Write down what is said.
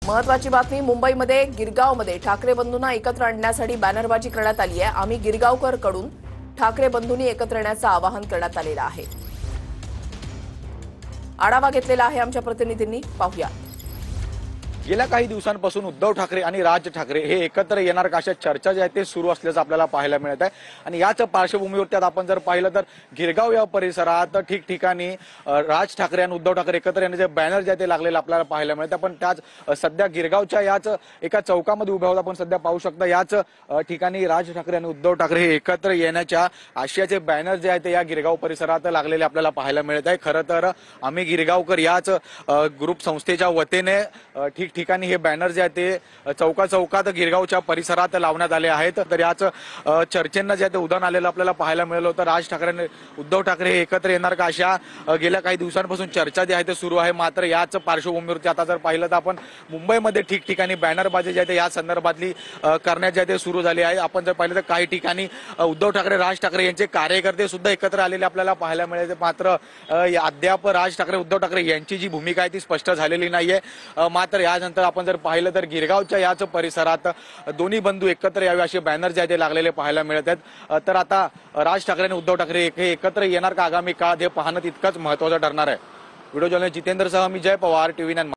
महत्वाची बातमी मुंबईमध्ये गिरगावमध्ये ठाकरे बंधूंना एकत्र आणण्यासाठी बॅनरबाजी करण्यात आली आहे। आम्ही गिरगावकर कडून ठाकरे बंधूंनी एकत्र येण्याचं आवाहन करण्यात आलेलं आहे। आढावा घेतलेला आहे आमच्या प्रतिनिधींनी, पाहूया। गेल्या काही दिवसांपासून उद्धव ठाकरे आणि राज ठाकरे हे एकत्र येणार का अशा चर्चा ज्या आहेत ते सुरू असल्याचं आपल्याला पाहायला मिळत आहे। आणि याच पार्श्वभूमीवर त्यात आपण जर पाहिलं तर गिरगाव या परिसरात ठिकठिकाणी राज ठाकरे आणि उद्धव ठाकरे एकत्र येण्याचे बॅनर जे ते लागलेले आपल्याला पाहायला मिळत आहे। पण त्याच सध्या गिरगावच्या याच एका चौकामध्ये उभे आहोत आपण सध्या पाहू शकता। याच ठिकाणी राज ठाकरे आणि उद्धव ठाकरे हे एकत्र येण्याच्या आशयाचे बॅनर जे आहेत ते या गिरगाव परिसरात लागलेले आपल्याला पाहायला मिळत आहे। खरं तर आम्ही गिरगावकर याच ग्रुप संस्थेच्या वतीने ठिकठिकाणी हे बॅनर जे आहेत ते चौकात गिरगावच्या परिसरात लावण्यात आले आहेत। तर याच चर्चेंना जे ते उदाहरण आलेलं आपल्याला पाहायला मिळालं होतं। राज ठाकरे आणि उद्धव ठाकरे हे एकत्र येणार का अशा गेल्या काही दिवसांपासून चर्चा जी आहे ते सुरू आहे। मात्र याच पार्श्वभूमीवरती आता जर पाहिलं तर आपण मुंबईमध्ये ठिकठिकाणी बॅनरबाजी जी आहे या संदर्भातली करण्यात जे ते सुरू झाली आहे। आपण जर पाहिलं तर काही ठिकाणी उद्धव ठाकरे राज ठाकरे यांचे कार्यकर्ते सुद्धा एकत्र आलेले आपल्याला पाहायला मिळाले। मात्र अद्याप राज ठाकरे उद्धव ठाकरे यांची जी भूमिका आहे ती स्पष्ट झालेली नाहीये। मात्र यानंतर आपण जर पाहिलं तर गिरगावच्या याच परिसरात दोन्ही बंधू एकत्र यावे असे बॅनर जे ते लागलेले पाहायला मिळत आहेत। तर आता राज ठाकरे आणि उद्धव ठाकरे हे एकत्र येणार का आगामी काळात हे पाहणं तितकंच महत्त्वाचं ठरणार आहे। व्हिडिओ जर्नलिस्ट जितेंद्रसह मी जय पवार, TV9।